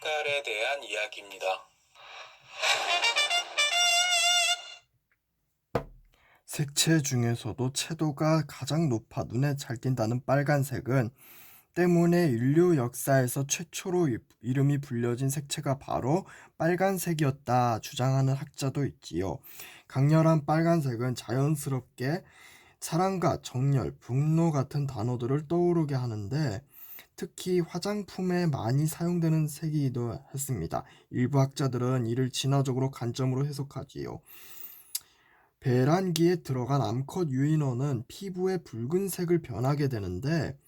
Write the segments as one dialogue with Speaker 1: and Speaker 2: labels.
Speaker 1: 색깔에 대한 이야기입니다.
Speaker 2: 색채 중에서도 채도가 가장 높아 눈에 잘 띈다는 빨간색은 때문에 인류 역사에서 최초로 이름이 불려진 색채가 바로 빨간색이었다 주장하는 학자도 있지요. 강렬한 빨간색은 자연스럽게 사랑과 정열, 분노 같은 단어들을 떠오르게 하는데 특히 화장품에 많이 사용되는 색이기도 했습니다. 일부 학자들은 이를 진화적으로 관점으로 해석하지요. 배란기에 들어간 암컷 유인원은 피부의 붉은색을 변하게 되는데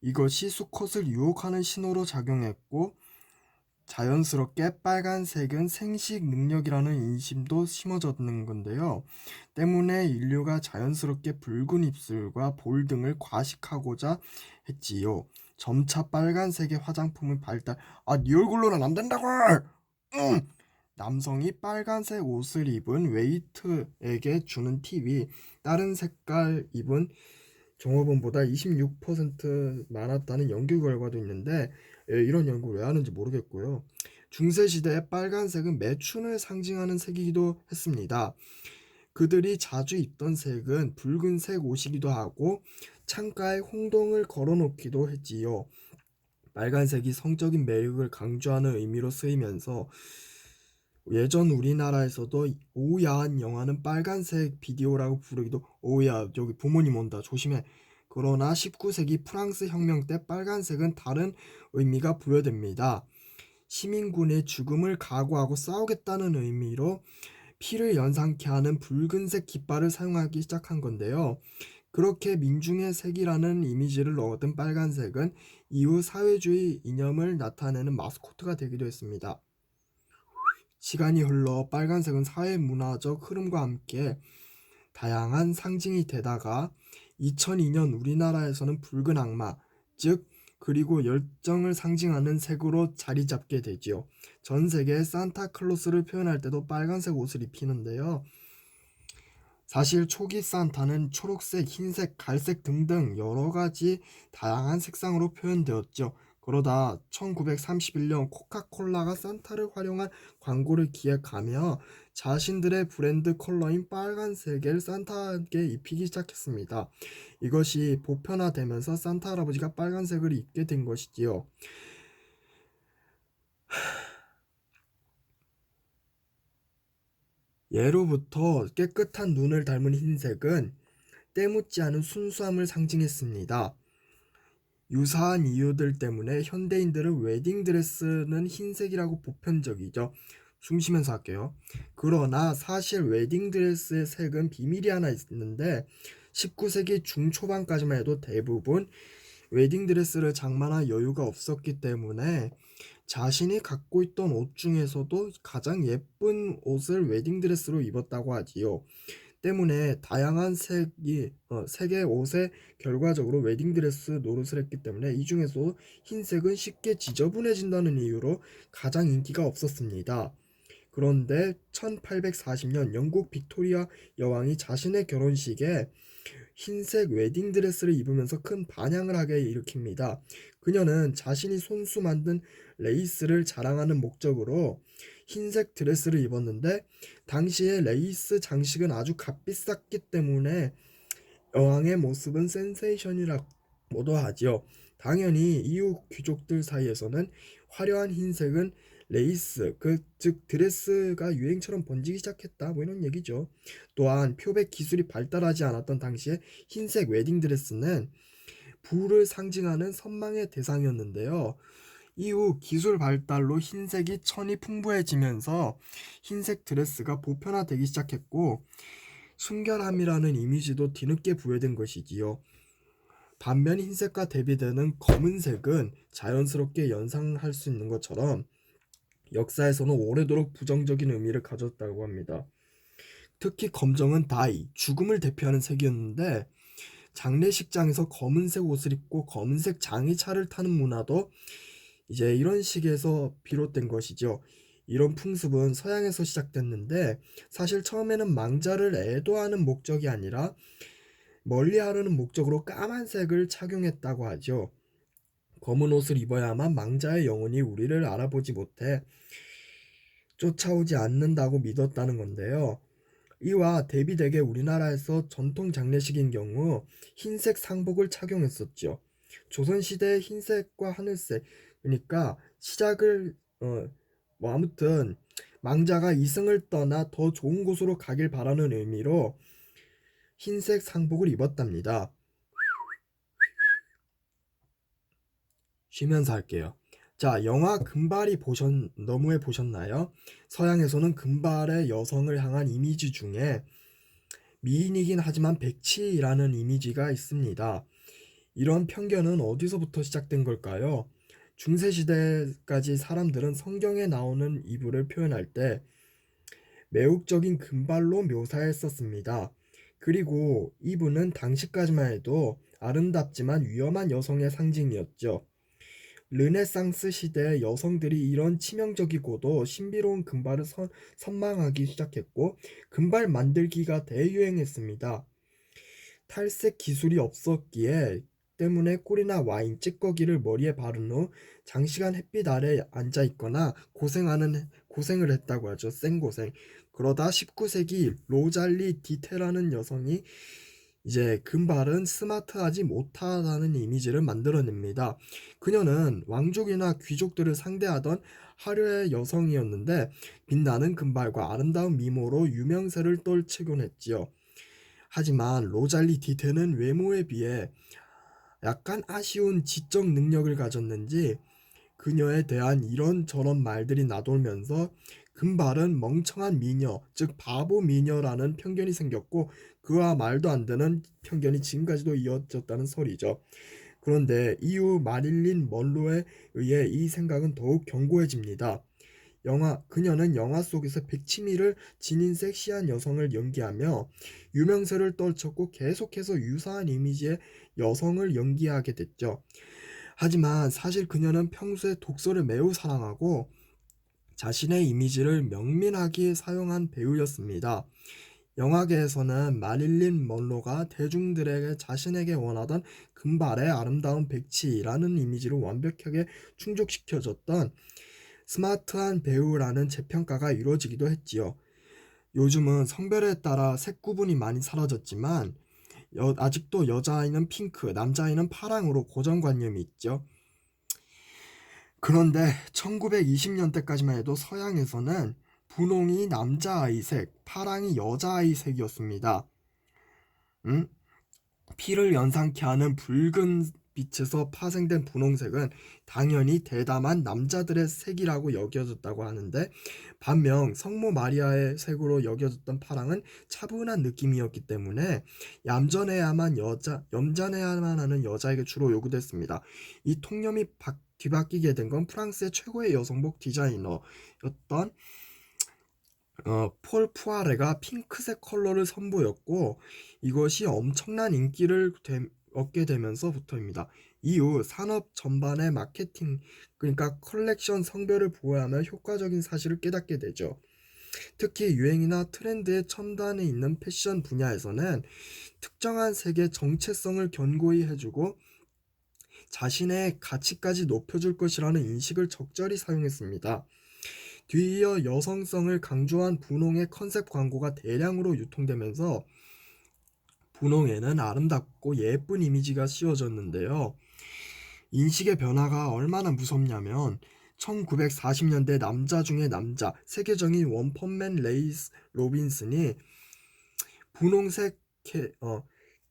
Speaker 2: 이것이 수컷을 유혹하는 신호로 작용했고 자연스럽게 빨간색은 생식 능력이라는 인심도 심어졌는 건데요. 때문에 인류가 자연스럽게 붉은 입술과 볼 등을 과식하고자 했지요. 점차 빨간색의 화장품의 발달. 네 얼굴로는 안 된다고! 응! 남성이 빨간색 옷을 입은 웨이트에게 주는 팁이 다른 색깔 입은 종업원보다 26% 많았다는 연구 결과도 있는데 이런 연구를 왜 하는지 모르겠고요. 중세시대에 빨간색은 매춘을 상징하는 색이기도 했습니다. 그들이 자주 입던 색은 붉은색 옷이기도 하고 창가에 홍동을 걸어놓기도 했지요. 빨간색이 성적인 매력을 강조하는 의미로 쓰이면서 예전 우리나라에서도 오야한 영화는 빨간색 비디오라고 부르기도 오야 여기 부모님 온다 조심해. 그러나 19세기 프랑스 혁명 때 빨간색은 다른 의미가 부여됩니다. 시민군의 죽음을 각오하고 싸우겠다는 의미로 피를 연상케 하는 붉은색 깃발을 사용하기 시작한 건데요. 그렇게 민중의 색이라는 이미지를 얻은 빨간색은 이후 사회주의 이념을 나타내는 마스코트가 되기도 했습니다. 시간이 흘러 빨간색은 사회문화적 흐름과 함께 다양한 상징이 되다가 2002년 우리나라에서는 붉은 악마, 즉 그리고 열정을 상징하는 색으로 자리 잡게 되지요. 전 세계 산타클로스를 표현할 때도 빨간색 옷을 입히는데요. 사실 초기 산타는 초록색, 흰색, 갈색 등등 여러 가지 다양한 색상으로 표현되었죠. 그러다 1931년 코카콜라가 산타를 활용한 광고를 기획하며 자신들의 브랜드 컬러인 빨간색을 산타에게 입히기 시작했습니다. 이것이 보편화되면서 산타 할아버지가 빨간색을 입게 된 것이지요. 예로부터 깨끗한 눈을 닮은 흰색은 때묻지 않은 순수함을 상징했습니다. 유사한 이유들 때문에 현대인들은 웨딩드레스는 흰색이라고 보편적이죠. 숨 쉬면서 할게요. 그러나 사실 웨딩드레스의 색은 비밀이 하나 있는데 19세기 중초반까지만 해도 대부분 웨딩드레스를 장만할 여유가 없었기 때문에 자신이 갖고 있던 옷 중에서도 가장 예쁜 옷을 웨딩드레스로 입었다고 하지요. 때문에 다양한 색의 옷에 결과적으로 웨딩드레스 노릇을 했기 때문에 이 중에서 흰색은 쉽게 지저분해진다는 이유로 가장 인기가 없었습니다. 그런데 1840년 영국 빅토리아 여왕이 자신의 결혼식에 흰색 웨딩드레스를 입으면서 큰 반향을 하게 일으킵니다. 그녀는 자신이 손수 만든 레이스를 자랑하는 목적으로 흰색 드레스를 입었는데 당시에 레이스 장식은 아주 값비쌌기 때문에 여왕의 모습은 센세이션이라고도 하지요. 당연히 이후 귀족들 사이에서는 화려한 흰색은 레이스, 즉 드레스가 유행처럼 번지기 시작했다 뭐 이런 얘기죠. 또한 표백 기술이 발달하지 않았던 당시에 흰색 웨딩 드레스는 부를 상징하는 선망의 대상이었는데요. 이후 기술 발달로 흰색이 천이 풍부해지면서 흰색 드레스가 보편화되기 시작했고 순결함이라는 이미지도 뒤늦게 부여된 것이지요. 반면 흰색과 대비되는 검은색은 자연스럽게 연상할 수 있는 것처럼 역사에서는 오래도록 부정적인 의미를 가졌다고 합니다. 특히 검정은 다이, 죽음을 대표하는 색이었는데 장례식장에서 검은색 옷을 입고 검은색 장의차를 타는 문화도 이제 이런 식에서 비롯된 것이죠. 이런 풍습은 서양에서 시작됐는데 사실 처음에는 망자를 애도하는 목적이 아니라 멀리하려는 목적으로 까만색을 착용했다고 하죠. 검은 옷을 입어야만 망자의 영혼이 우리를 알아보지 못해 쫓아오지 않는다고 믿었다는 건데요. 이와 대비되게 우리나라에서 전통 장례식인 경우 흰색 상복을 착용했었죠. 조선시대의 흰색과 하늘색, 그러니까 시작을 뭐 아무튼 망자가 이승을 떠나 더 좋은 곳으로 가길 바라는 의미로 흰색 상복을 입었답니다. 쉬면서 할게요. 자, 영화 금발이 너무해 보셨나요? 서양에서는 금발의 여성을 향한 이미지 중에 미인이긴 하지만 백치라는 이미지가 있습니다. 이런 편견은 어디서부터 시작된 걸까요? 중세시대까지 사람들은 성경에 나오는 이불을 표현할 때 매혹적인 금발로 묘사했었습니다. 그리고 이분은 당시까지만 해도 아름답지만 위험한 여성의 상징이었죠. 르네상스 시대 여성들이 이런 치명적이고도 신비로운 금발을 선망하기 시작했고 금발 만들기가 대유행했습니다. 탈색 기술이 없었기에 때문에 꿀이나 와인, 찌꺼기를 머리에 바른 후 장시간 햇빛 아래 앉아 있거나 고생을 했다고 하죠. 생고생. 그러다 19세기 로잘리 디테라는 여성이 이제 금발은 스마트하지 못하다는 이미지를 만들어냅니다. 그녀는 왕족이나 귀족들을 상대하던 화려의 여성이었는데 빛나는 금발과 아름다운 미모로 유명세를 떨치곤 했지요. 하지만 로잘리 디테는 외모에 비해 약간 아쉬운 지적 능력을 가졌는지 그녀에 대한 이런저런 말들이 나돌면서 금발은 멍청한 미녀, 즉 바보 미녀라는 편견이 생겼고 그와 말도 안 되는 편견이 지금까지도 이어졌다는 설이죠. 그런데 이후 마릴린 먼로에 의해 이 생각은 더욱 견고해집니다. 그녀는 영화 속에서 백치미를 지닌 섹시한 여성을 연기하며 유명세를 떨쳤고 계속해서 유사한 이미지의 여성을 연기하게 됐죠. 하지만 사실 그녀는 평소에 독서를 매우 사랑하고 자신의 이미지를 명민하게 사용한 배우였습니다. 영화계에서는 마릴린 먼로가 대중들에게 자신에게 원하던 금발의 아름다운 백치라는 이미지를 완벽하게 충족시켜줬던 스마트한 배우라는 재평가가 이루어지기도 했지요. 요즘은 성별에 따라 색 구분이 많이 사라졌지만 아직도 여자아이는 핑크, 남자아이는 파랑으로 고정관념이 있죠. 그런데 1920년대까지만 해도 서양에서는 분홍이 남자아이 색, 파랑이 여자아이 색이었습니다. 피를 연상케 하는 붉은 빛에서 파생된 분홍색은 당연히 대담한 남자들의 색이라고 여겨졌다고 하는데 반면 성모 마리아의 색으로 여겨졌던 파랑은 차분한 느낌이었기 때문에 염전해야만 하는 여자에게 주로 요구됐습니다. 이 통념이 뒤바뀌게 된 건 프랑스의 최고의 여성복 디자이너였던 폴 푸아레가 핑크색 컬러를 선보였고 이것이 엄청난 인기를 얻게 되면서부터입니다. 이후 산업 전반의 마케팅, 그러니까 컬렉션 성별을 보호하며 효과적인 사실을 깨닫게 되죠. 특히 유행이나 트렌드의 첨단에 있는 패션 분야에서는 특정한 색의 정체성을 견고히 해주고 자신의 가치까지 높여줄 것이라는 인식을 적절히 사용했습니다. 뒤이어 여성성을 강조한 분홍의 컨셉 광고가 대량으로 유통되면서 분홍에는 아름답고 예쁜 이미지가 씌워졌는데요. 인식의 변화가 얼마나 무섭냐면 1940년대 남자 중에 남자 세계적인 원펀맨 레이스 로빈슨이 분홍색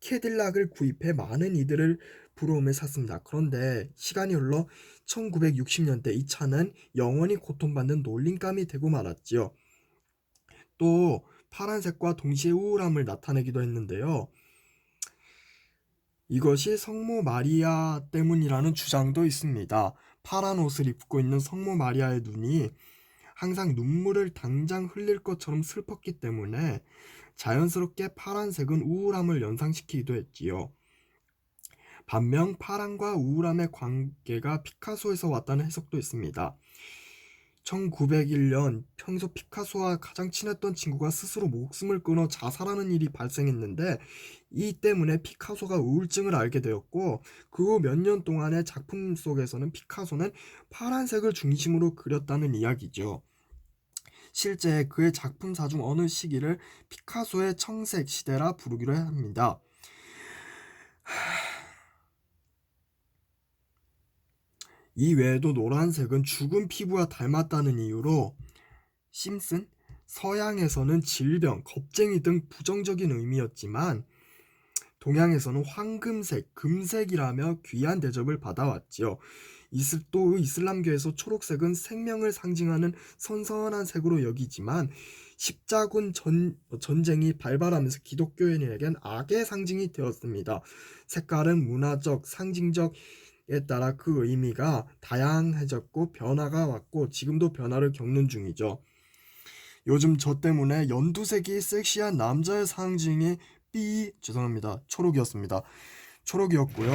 Speaker 2: 캐딜락을 구입해 많은 이들을 부러움에 샀습니다. 그런데 시간이 흘러 1960년대 이 차는 영원히 고통받는 놀림감이 되고 말았지요. 또 파란색과 동시에 우울함을 나타내기도 했는데요. 이것이 성모 마리아 때문이라는 주장도 있습니다. 파란 옷을 입고 있는 성모 마리아의 눈이 항상 눈물을 당장 흘릴 것처럼 슬펐기 때문에 자연스럽게 파란색은 우울함을 연상시키기도 했지요. 반면 파랑과 우울함의 관계가 피카소에서 왔다는 해석도 있습니다. 1901년 평소 피카소와 가장 친했던 친구가 스스로 목숨을 끊어 자살하는 일이 발생했는데 이 때문에 피카소가 우울증을 앓게 되었고 그 후 몇 년 동안의 작품 속에서는 피카소는 파란색을 중심으로 그렸다는 이야기죠. 실제 그의 작품사 중 어느 시기를 피카소의 청색 시대라 부르기로 합니다. 이 외에도 노란색은 죽은 피부와 닮았다는 이유로 심슨, 서양에서는 질병, 겁쟁이 등 부정적인 의미였지만 동양에서는 황금색, 금색이라며 귀한 대접을 받아왔지요. 또 이슬람교에서 초록색은 생명을 상징하는 선선한 색으로 여기지만 십자군 전쟁이 발발하면서 기독교인에겐 악의 상징이 되었습니다. 색깔은 문화적, 상징적에 따라 그 의미가 다양해졌고 변화가 왔고 지금도 변화를 겪는 중이죠. 요즘 저 때문에 연두색이 섹시한 남자의 상징이 초록이었습니다. 초록이었고요.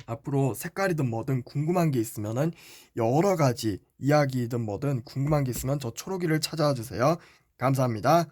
Speaker 2: 앞으로 색깔이든 뭐든 궁금한 게 있으면은 여러 가지 이야기든 뭐든 궁금한 게 있으면 저 초록이를 찾아와 주세요. 감사합니다.